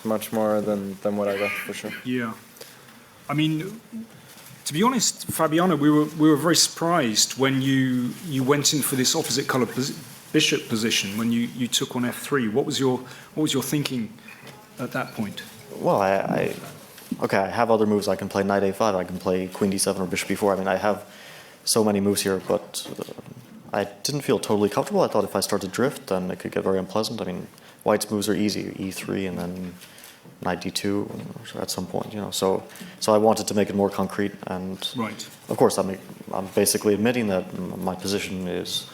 much more than what I got for sure. Yeah. I mean, to be honest, Fabiano, we were very surprised when you went in for this opposite colour bishop position when you took on f3. What was your thinking at that point? Well, I have other moves. I can play knight a5. I can play queen d7 or bishop b4. I mean, I have so many moves here, but I didn't feel totally comfortable. I thought if I start to drift, then it could get very unpleasant. I mean, white's moves are easy, e3 and then knight d2 at some point, So I wanted to make it more concrete, and right. Of course, I'm basically admitting that my position is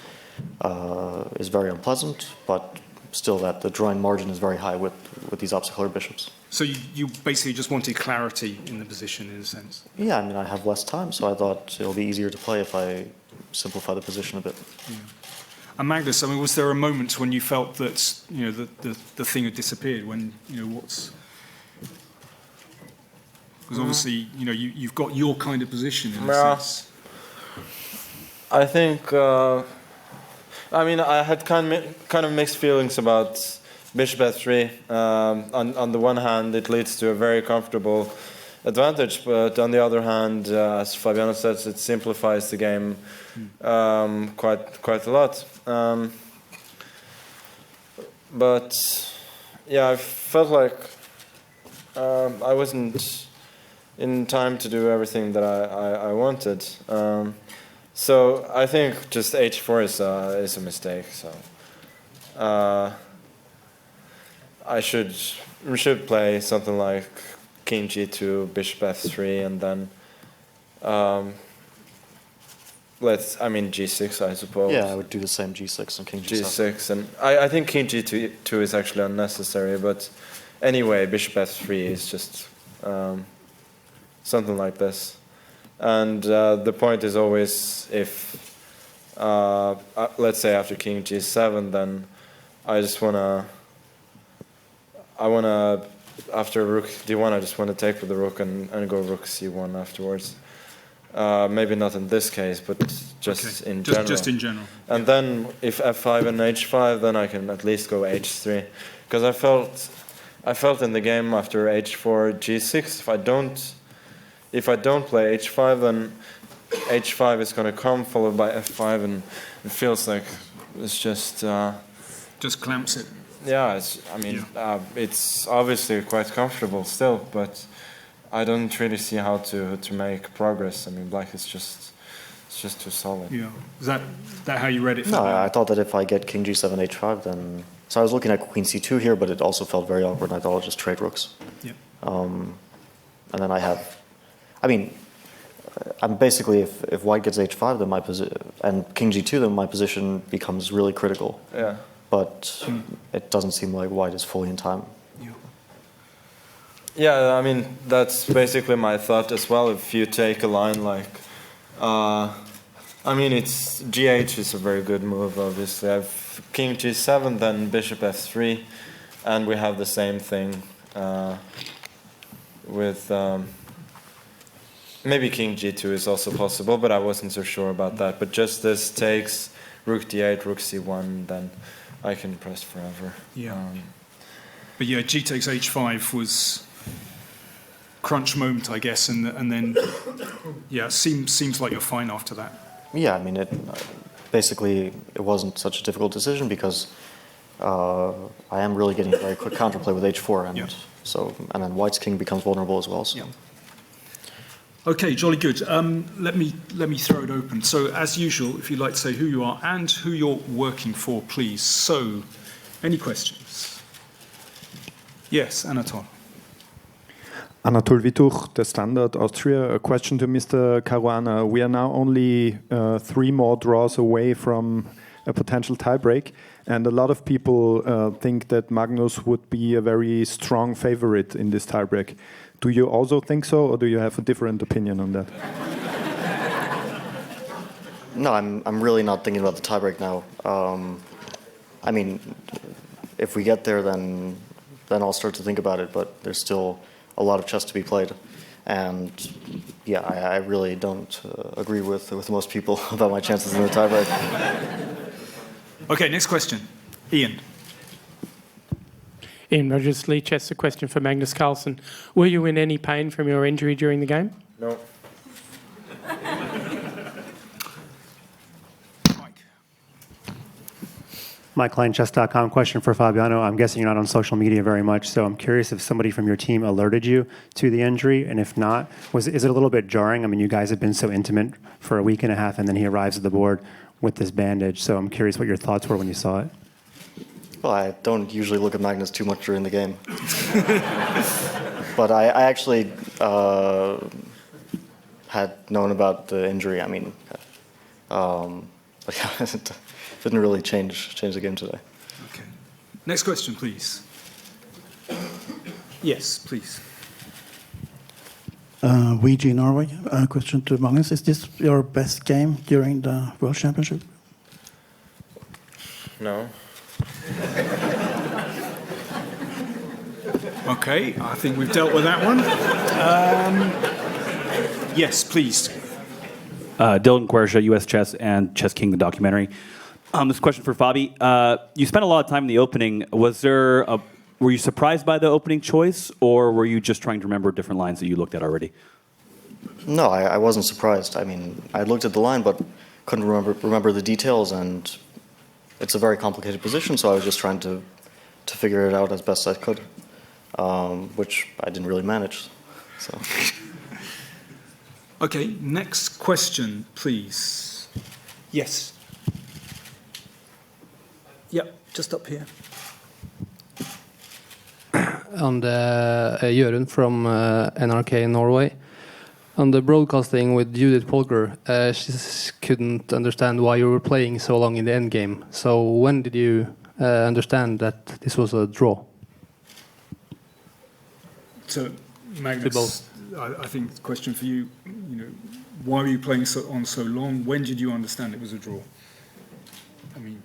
very unpleasant, but still that the drawing margin is very high with these opposite color bishops. So you basically just wanted clarity in the position, in a sense. Yeah, I mean, I have less time, so I thought it'll be easier to play if I simplify the position a bit. Yeah. And Magnus, I mean, was there a moment when you felt that the thing had disappeared? When what's because obviously you've got your kind of position in a sense. I think I mean I had kind of mixed feelings about bishop f3. On the one hand, it leads to a very comfortable advantage, but on the other hand, as Fabiano says, it simplifies the game quite a lot. But yeah, I felt like I wasn't in time to do everything that I wanted. So I think just h4 is a mistake. So we should play something like king g2, bishop f3, and then g6, I suppose. Yeah, I would do the same g6 and king g7. G6, and I think king g2 is actually unnecessary, but anyway, bishop f3 is just something like this. And the point is always if, let's say after king g7, then after rook d1, I just want to take with the rook and go rook c1 afterwards. Maybe not in this case, but just in general. Just in general. And then if f5 and h5, then I can at least go h3. Because I felt in the game after h4, g6, if I don't play h5, then h5 is going to come, followed by f5, and it feels like it's just clamps it. Yeah, it's obviously quite comfortable still, but I don't really see how to make progress. I mean, black is just too solid. Yeah, is that how you read it? No, I thought that if I get king g7, h5, then so I was looking at queen c2 here, but it also felt very awkward, and I thought I'll just trade rooks. Yeah. And then I'm basically if white gets h5, then my position and king g2, then my position becomes really critical. Yeah. But it doesn't seem like white is fully in time. Yeah, I mean, that's basically my thought as well. If you take a line like, it's gh is a very good move, obviously. I have king g7, then bishop f3, and we have the same thing with maybe king g2 is also possible, but I wasn't so sure about that. But just this takes rook d8, rook c1, then I can press forever. Yeah. But yeah, g takes h5 was crunch moment, I guess, and then seems like you're fine after that. Yeah, I mean, it wasn't such a difficult decision because I am really getting a very quick counterplay with h4, and then white's king becomes vulnerable as well. So. Yeah. Okay, jolly good. Let me throw it open. So, as usual, if you'd like to say who you are and who you're working for, please. So, any questions? Yes, Anatol. Anatol Wituch, The Standard Austria. A question to Mr. Caruana. We are now only 3 more draws away from a potential tiebreak, and a lot of people think that Magnus would be a very strong favorite in this tiebreak. Do you also think so, or do you have a different opinion on that? No, I'm really not thinking about the tiebreak now. If we get there, then I'll start to think about it. But there's still a lot of chess to be played, and yeah, I really don't agree with most people about my chances in the tiebreak. Okay, next question, Ian. Ian Rogers, Lee Chess, a question for Magnus Carlsen. Were you in any pain from your injury during the game? No. Mike. Mike Klein, chess.com. Question for Fabiano. I'm guessing you're not on social media very much, so I'm curious if somebody from your team alerted you to the injury, and if not, is it a little bit jarring? I mean, you guys have been so intimate for a week and a half, and then he arrives at the board with this bandage, so I'm curious what your thoughts were when you saw it. Well, I don't usually look at Magnus too much during the game. But I actually had known about the injury. I mean, but yeah, it didn't really change the game today. Okay. Next question, please. Yes, please. VG Norway. Question to Magnus. Is this your best game during the World Championship? No. Okay, I think we've dealt with that one. Yes, please. Dylan Quersha, US Chess and Chess King, the documentary. This question for Fabi. You spent a lot of time in the opening. Were you surprised by the opening choice, or were you just trying to remember different lines that you looked at already? No, I wasn't surprised. I mean, I looked at the line, but couldn't remember the details, and it's a very complicated position, so I was just trying to figure it out as best I could, which I didn't really manage. So. Okay, next question, please. Yes. Yep, just up here. And Jørund from NRK Norway. On the broadcasting with Judith Polgar, she couldn't understand why you were playing so long in the end game. So when did you understand that this was a draw? So, Magnus, I think the question for you, why were you playing on so long? When did you understand it was a draw? I mean,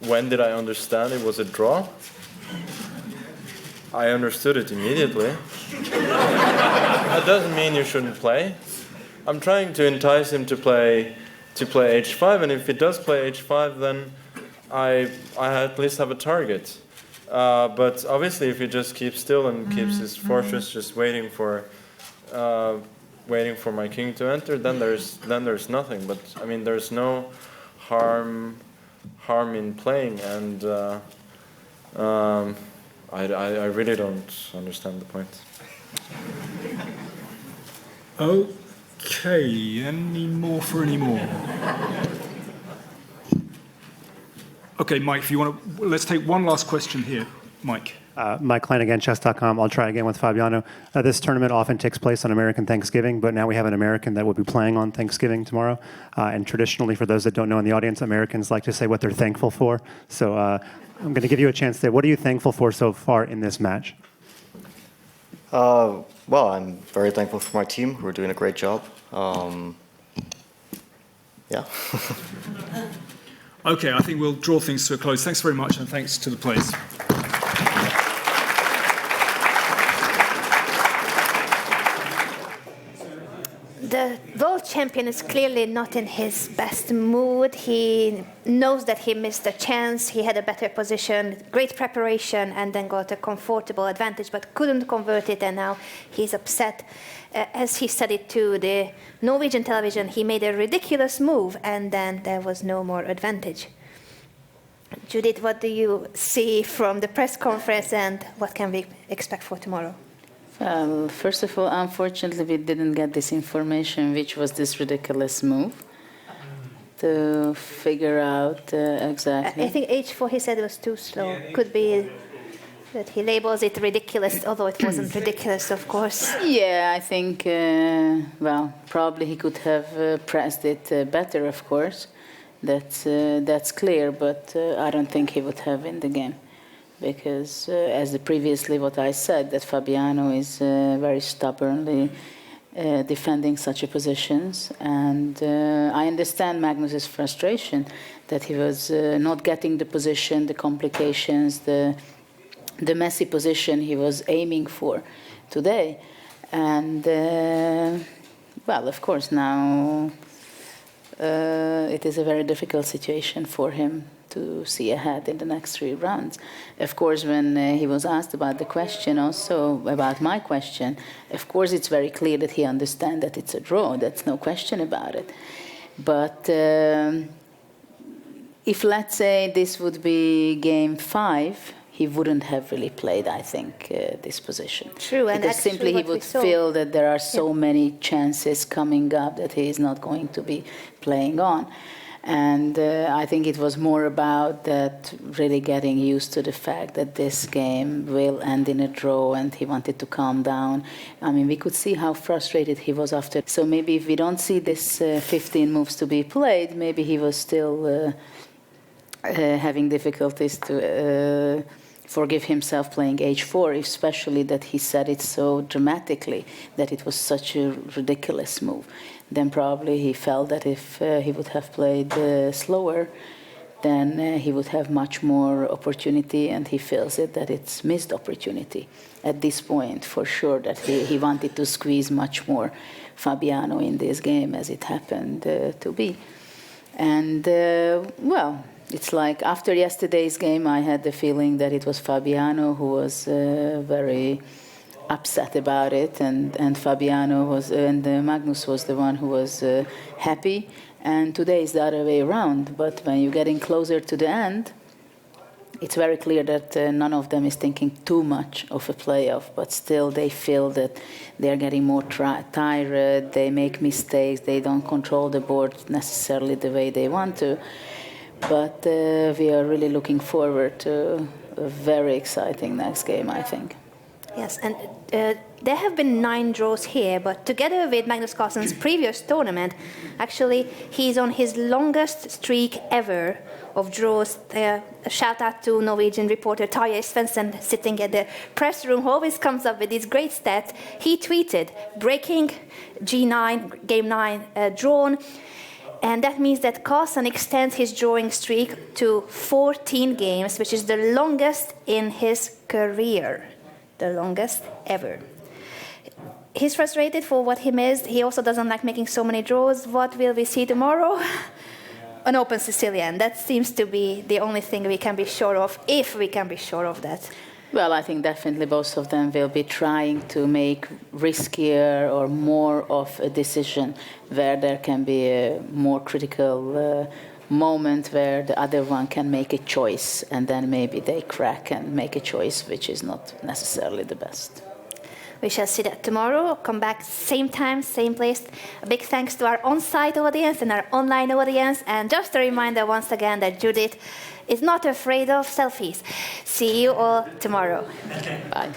when did I understand it was a draw? I understood it immediately. That doesn't mean you shouldn't play. I'm trying to entice him to play h5, and if he does play h5, then I at least have a target. But obviously, if he just keeps still and keeps his fortress just waiting for my king to enter, then there's nothing. But I mean, there's no harm in playing, and I really don't understand the point. Okay, any more? Okay, Mike, if you want to, let's take one last question here. Mike. Mike Klein again, chess.com. I'll try again with Fabiano. This tournament often takes place on American Thanksgiving, but now we have an American that will be playing on Thanksgiving tomorrow. And traditionally, for those that don't know in the audience, Americans like to say what they're thankful for. So I'm going to give you a chance there. What are you thankful for so far in this match? Well, I'm very thankful for my team, who are doing a great job. Yeah. Okay, I think we'll draw things to a close. Thanks very much, and thanks to the players. The world champion is clearly not in his best mood. He knows that he missed a chance. He had a better position, great preparation, and then got a comfortable advantage, but couldn't convert it, and now he's upset. As he said it to the Norwegian television, he made a ridiculous move, and then there was no more advantage. Judith, what do you see from the press conference, and what can we expect for tomorrow? First of all, unfortunately, we didn't get this information, which was this ridiculous move, to figure out exactly. I think h4, he said it was too slow. Could be that he labels it ridiculous, although it wasn't ridiculous, of course. Yeah, I think, well, probably he could have pressed it better, of course. That's clear, but I don't think he would have in the game. Because, as previously what I said, that Fabiano is very stubbornly defending such a positions. And I understand Magnus's frustration that he was not getting the position, the complications, the messy position he was aiming for today. And, well, of course, now it is a very difficult situation for him to see ahead in the next 3 rounds. Of course, when he was asked about the question, also about my question, of course it's very clear that he understands that it's a draw. That's no question about it. But if, let's say, this would be game 5, he wouldn't have really played, I think, this position. True, and because simply he would feel that there are so many chances coming up that he is not going to be playing on. And I think it was more about that, really getting used to the fact that this game will end in a draw, and he wanted to calm down. I mean, we could see how frustrated he was after. So maybe if we don't see this 15 moves to be played, maybe he was still having difficulties to forgive himself playing h4, especially that he said it so dramatically, that it was such a ridiculous move. Then probably he felt that if he would have played slower, then he would have much more opportunity, and he feels it that it's missed opportunity at this point, for sure, that he wanted to squeeze much more Fabiano in this game, as it happened to be. And, well, it's like after yesterday's game, I had the feeling that it was Fabiano who was very upset about it, and Fabiano was, and Magnus was the one who was happy. And today is the other way around. But when you're getting closer to the end, it's very clear that none of them is thinking too much of a playoff, but still they feel that they're getting more tired, they make mistakes, they don't control the board necessarily the way they want to. But we are really looking forward to a very exciting next game, I think. Yes, and there have been 9 draws here, but together with Magnus Carlsen's previous tournament, actually, he's on his longest streak ever of draws. A shout out to Norwegian reporter Tarjei Svensson, sitting at the press room, who always comes up with these great stats. He tweeted, breaking G9, game 9 drawn. And that means that Carlsen extends his drawing streak to 14 games, which is the longest in his career. The longest ever. He's frustrated for what he missed. He also doesn't like making so many draws. What will we see tomorrow? An open Sicilian. That seems to be the only thing we can be sure of, if we can be sure of that. Well, I think definitely both of them will be trying to make riskier or more of a decision where there can be a more critical moment where the other one can make a choice, and then maybe they crack and make a choice which is not necessarily the best. We shall see that tomorrow. Come back same time, same place. A big thanks to our on-site audience and our online audience. And just a reminder once again that Judith is not afraid of selfies. See you all tomorrow. Bye.